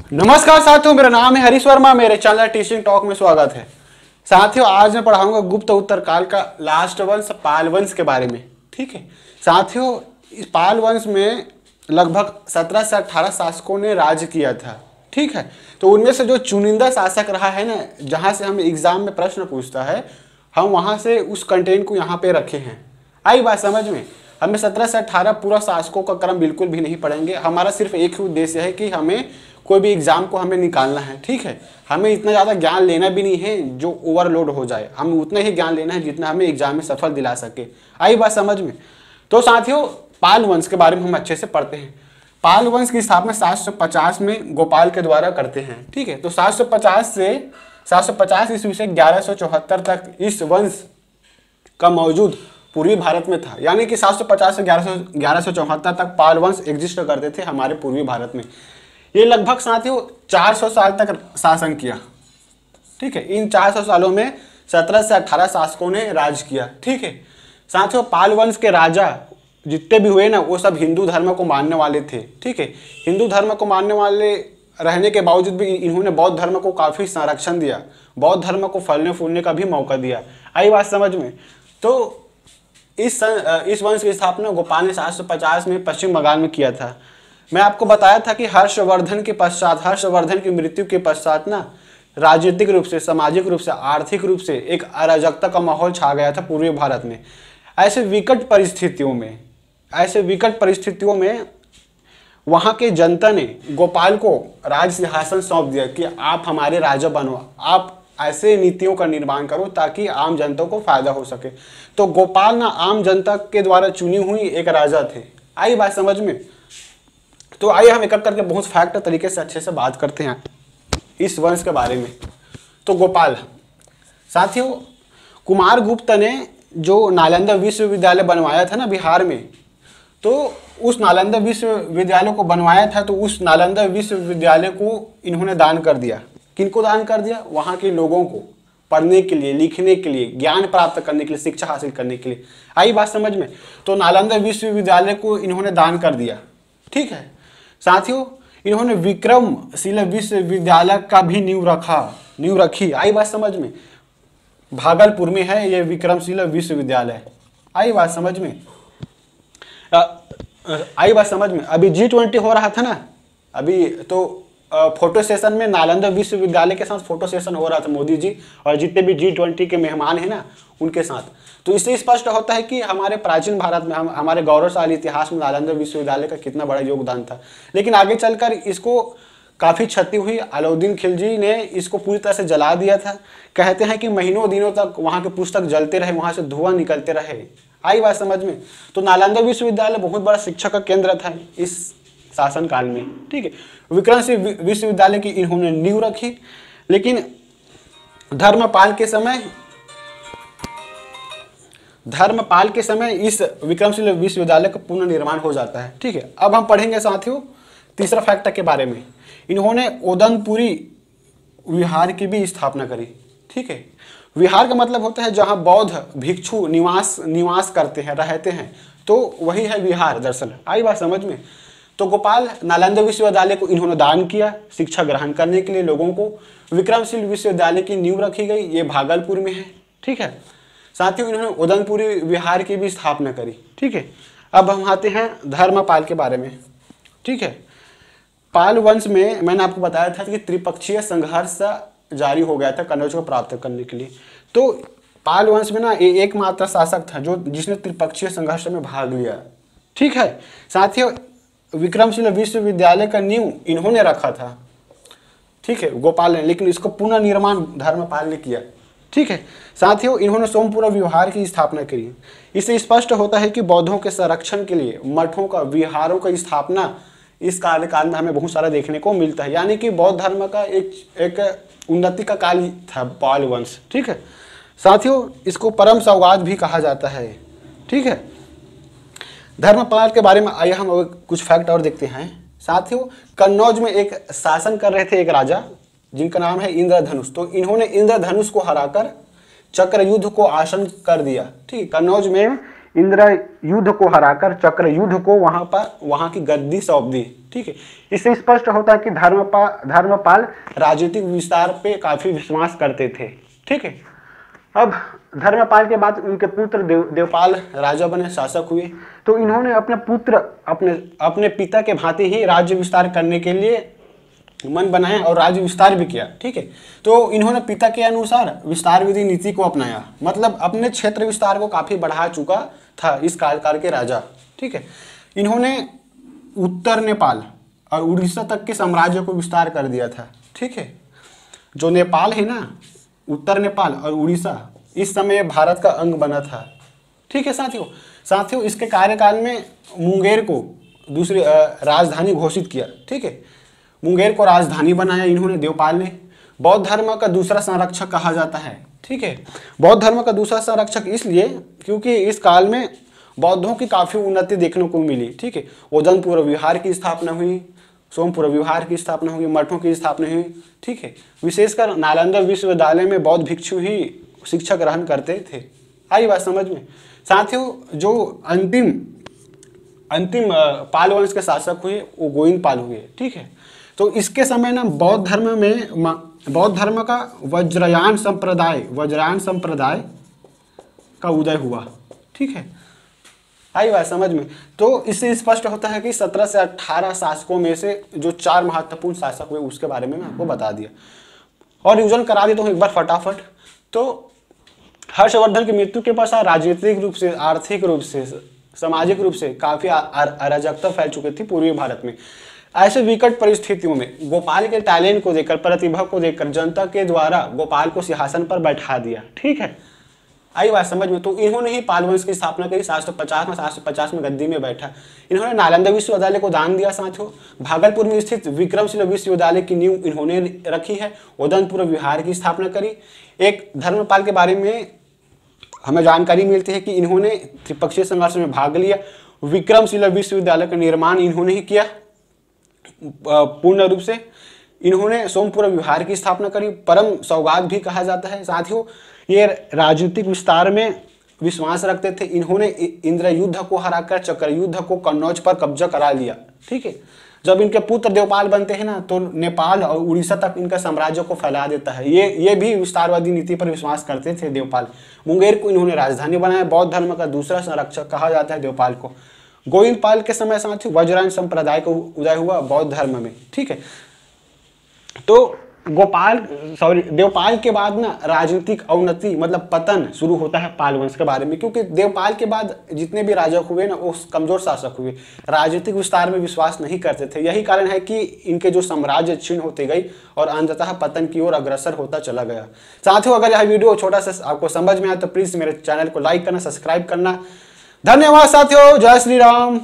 नमस्कार साथियों, मेरा नाम है हरीश वर्मा। मेरे चैनल टीचिंग टॉक में स्वागत है। साथियों, आज मैं पढ़ाऊंगा गुप्त उत्तर काल का लास्ट वंश पाल वंश के बारे में। ठीक है साथियों, इस पाल वंश में लगभग 17 से 18 शासकों ने राज किया था। ठीक है, तो उनमें से जो चुनिंदा शासक रहा है ना, जहाँ से हमें एग्जाम में प्रश्न पूछता है, हम वहाँ से उस कंटेंट को यहाँ पे रखे हैं। आई बात समझ में? हमें 17 से 18 पूरा शासकों का क्रम बिल्कुल भी नहीं पढ़ेंगे। हमारा सिर्फ एक ही उद्देश्य है कि हमें कोई भी एग्जाम को हमें निकालना है। ठीक है, हमें इतना ज़्यादा ज्ञान लेना भी नहीं है जो ओवरलोड हो जाए। हमें उतना ही ज्ञान लेना है जितना हमें एग्जाम में सफल दिला सके। आई बात समझ में? तो साथियों, पाल वंश के बारे में हम अच्छे से पढ़ते हैं। पाल वंश की स्थापना 750 में गोपाल के द्वारा करते हैं। ठीक है, तो 750 ईस्वी से 1174 तक इस वंश का मौजूद पूर्वी भारत में था। यानी कि 750 से 1174 तक पाल वंश एग्जिस्ट करते थे हमारे पूर्वी भारत में। ये लगभग साथियों 400 साल तक शासन किया। ठीक है, इन 400 सालों में 17 से 18 शासकों ने राज किया। ठीक है साथियों, पाल वंश के राजा जितने भी हुए ना, वो सब हिंदू धर्म को मानने वाले थे। ठीक है, हिंदू धर्म को मानने वाले रहने के बावजूद भी इन्होंने बौद्ध धर्म को काफ़ी संरक्षण दिया, बौद्ध धर्म को फलने फूलने का भी मौका दिया। आई बात समझ में? तो इस वंश की स्थापना गोपाल ने 750 में पश्चिम बंगाल में किया था। मैं आपको बताया था कि हर्षवर्धन की मृत्यु के पश्चात ना, राजनीतिक रूप से, सामाजिक रूप से, आर्थिक रूप से एक अराजकता का माहौल छा गया था पूर्वी भारत में। ऐसे विकट परिस्थितियों में वहाँ के जनता ने गोपाल को राज सिंहासन सौंप दिया कि आप हमारे राजा बनो, आप ऐसे नीतियों का निर्माण करो ताकि आम जनता को फायदा हो सके। तो गोपाल ना आम जनता के द्वारा चुनी हुई एक राजा थे। आई बात समझ में? तो आइए हम एक एक करके बहुत फैक्ट तरीके से अच्छे से बात करते हैं इस वंश के बारे में। तो गोपाल साथियों, कुमारगुप्त ने जो नालंदा विश्वविद्यालय बनवाया था ना बिहार में, तो उस नालंदा विश्वविद्यालय को बनवाया था, तो उस नालंदा विश्वविद्यालय को इन्होंने दान कर दिया। किनको दान कर दिया? वहाँ के लोगों को, पढ़ने के लिए, लिखने के लिए, ज्ञान प्राप्त करने के लिए, शिक्षा हासिल करने के लिए। आई बात समझ में? तो नालंदा विश्वविद्यालय को इन्होंने दान कर दिया। ठीक है साथियों, इन्होंने विक्रमशिला विश्वविद्यालय का भी नींव रखी। आई बात समझ में? भागलपुर में है ये विक्रमशिला विश्वविद्यालय। आई बात समझ में? अभी G20 हो रहा था ना, अभी तो फोटो सेशन में नालंदा विश्वविद्यालय के साथ फोटो सेशन हो रहा था, मोदी जी और जितने भी G20 के मेहमान हैं ना, उनके साथ। तो इससे स्पष्ट होता है कि हमारे प्राचीन भारत में, हमारे गौरवशाली इतिहास में नालंदा विश्वविद्यालय का कितना बड़ा योगदान था। लेकिन आगे चलकर इसको काफ़ी क्षति हुई। अलाउद्दीन खिलजी ने इसको पूरी तरह से जला दिया था। कहते हैं कि महीनों दिनों तक वहाँ के पुस्तक जलते रहे, वहाँ से धुआं निकलते रहे। आई बात समझ में? तो नालंदा विश्वविद्यालय बहुत बड़ा शिक्षा का केंद्र था इस शासन काल में। ठीक है, विक्रमशिला विश्वविद्यालय की इन्होंने नींव रखी। लेकिन धर्मपाल के समय इस विक्रमशिला विश्वविद्यालय का पुनः निर्माण हो जाता है। ठीक है, अब हम पढ़ेंगे साथियों तीसरा फैक्ट के बारे में। इन्होंने ओदनपुरी विहार की भी स्थापना करी। ठीक है, विहार का मतलब होता है जहाँ बौद्ध भिक्षु निवास करते हैं, रहते हैं, तो वही है विहार दरअसल। आई बात समझ में? तो गोपाल नालंदा विश्वविद्यालय को इन्होंने दान किया शिक्षा ग्रहण करने के लिए लोगों को। विक्रमशिला विश्वविद्यालय की नींव रखी गई, ये भागलपुर में है। ठीक है साथियों, इन्होंने ओदनपुरी विहार की भी स्थापना करी। ठीक है, अब हम आते हैं धर्मपाल के बारे में। ठीक है, पाल वंश में मैंने आपको बताया था कि त्रिपक्षीय संघर्ष जारी हो गया था कनौज को प्राप्त करने के लिए। तो पाल वंश में ना एकमात्र शासक था जिसने त्रिपक्षीय संघर्ष में भाग लिया। ठीक है साथियों, विक्रमशिला विश्वविद्यालय का नींव इन्होंने रखा था। ठीक है, गोपाल ने, लेकिन इसको पुनः निर्माण धर्मपाल ने किया। ठीक है साथियों, इन्होंने सोमपुरा विहार की स्थापना करी। इससे स्पष्ट होता है कि बौद्धों के संरक्षण के लिए मठों का, विहारों का स्थापना इस कार्यकाल में हमें बहुत सारा देखने को मिलता है। यानी कि बौद्ध धर्म का एक उन्नति का काल था पाल वंश। ठीक है साथियों, इसको परम सौगात भी कहा जाता है। ठीक है, धर्मपाल के बारे में आइए हम कुछ फैक्ट और देखते हैं। साथियों, कन्नौज में एक शासन कर रहे थे एक राजा जिनका नाम है इंद्रधनुष। तो इन्होंने इंद्रधनुष को हराकर चक्र युद्ध को आसन कर दिया। ठीक, कन्नौज में इंद्र युद्ध को हराकर चक्र युद्ध को वहां की गद्दी सौंप दी। ठीक है, इससे स्पष्ट होता है कि धर्मपाल राजनीतिक विस्तार पे काफी विश्वास करते थे। ठीक है, अब धर्मपाल के बाद उनके पुत्र देवपाल राजा बने, शासक हुए। तो इन्होंने अपने पुत्र अपने पिता के भांति ही राज्य विस्तार करने के लिए मन बनाया और राज्य विस्तार भी किया। ठीक है, तो इन्होंने पिता के अनुसार विस्तार विधि नीति को अपनाया, मतलब अपने क्षेत्र विस्तार को काफी बढ़ा चुका था इस काल के राजा। ठीक है, इन्होंने उत्तर नेपाल और उड़ीसा तक के साम्राज्य को विस्तार कर दिया था। ठीक है, जो नेपाल है ना, उत्तर नेपाल और उड़ीसा इस समय भारत का अंग बना था। ठीक है साथियों, इसके कार्यकाल में मुंगेर को दूसरी राजधानी घोषित किया। ठीक है, मुंगेर को राजधानी बनाया इन्होंने, देवपाल ने। बौद्ध धर्म का दूसरा संरक्षक कहा जाता है। ठीक है, बौद्ध धर्म का दूसरा संरक्षक इसलिए क्योंकि इस काल में बौद्धों की काफी उन्नति देखने को मिली। ठीक है, ओदनपुर विहार की स्थापना हुई, सोमपुर विहार की स्थापना हुई, मठों की स्थापना हुई। ठीक है, विशेषकर नालंदा विश्वविद्यालय में बौद्ध भिक्षु ही शिक्षा ग्रहण करते थे। आई बात समझ में। साथियों, जो अंतिम पाल वंश के शासक हुए वो गोविंद पाल हुए। ठीक है, तो इसके समय ना बौद्ध धर्म का वज्रयान संप्रदाय का उदय हुआ। ठीक है, आई बात समझ में। तो इससे स्पष्ट होता है कि 17 से 18 शासकों में से जो 4 महत्वपूर्ण शासक हुए उसके बारे में मैं आपको बता दिया और रिविजन करा देता हूँ एक बार फटाफट। तो हर्षवर्धन की मृत्यु के पश्चात राजनीतिक रूप से, आर्थिक रूप से, सामाजिक रूप से काफी अराजकता फैल चुकी थी पूर्वी भारत में। ऐसे विकट परिस्थितियों में गोपाल के टैलेंट को देखकर, प्रतिभा को देखकर जनता के द्वारा गोपाल को सिंहासन पर बैठा दिया। ठीक है, आई बात समझ में। तो इन्होंने ही पाल वंश की स्थापना करी। 750 में गद्दी में बैठा। इन्होंने नालंदा विश्वविद्यालय को दान दिया। साथियों, भागलपुर में स्थित विक्रमशिला विश्वविद्यालय की नींव इन्होंने रखी है। ओदनपुर विहार की स्थापना करी। एक धर्मपाल के बारे में हमें जानकारी मिलती है कि इन्होंने त्रिपक्षीय संघर्ष में भाग लिया। विक्रमशिला विश्वविद्यालय का निर्माण इन्होंने ही किया पूर्ण रूप से। इन्होंने सोमपुर विहार की स्थापना करी, परम सौगात भी कहा जाता है। साथियों, ये राजनीतिक विस्तार में विश्वास रखते थे। इन्होंने इंद्र युद्ध को हराकर चक्र युद्ध को कन्नौज पर कब्जा करा लिया। ठीक है, जब इनके पुत्र देवपाल बनते हैं ना तो नेपाल और उड़ीसा तक इनका साम्राज्य को फैला देता है। ये भी विस्तारवादी नीति पर विश्वास करते थे देवपाल। मुंगेर को इन्होंने राजधानी बनाया। बौद्ध धर्म का दूसरा संरक्षक कहा जाता है देवपाल को। गोविंद पाल के समय साथ ही वज्रयान संप्रदाय का उदय हुआ बौद्ध धर्म में। ठीक है, तो देवपाल के बाद ना राजनीतिक अवनति मतलब पतन शुरू होता है पाल वंश के बारे में, क्योंकि देवपाल के बाद जितने भी राजा हुए ना वो कमजोर शासक हुए, राजनीतिक विस्तार में विश्वास नहीं करते थे। यही कारण है कि इनके जो साम्राज्य क्षीण होते गई और अंततः पतन की ओर अग्रसर होता चला गया। साथियों, अगर यह वीडियो छोटा सा आपको समझ में आया तो प्लीज मेरे चैनल को लाइक करना, सब्सक्राइब करना। धन्यवाद साथियों, जय श्री राम।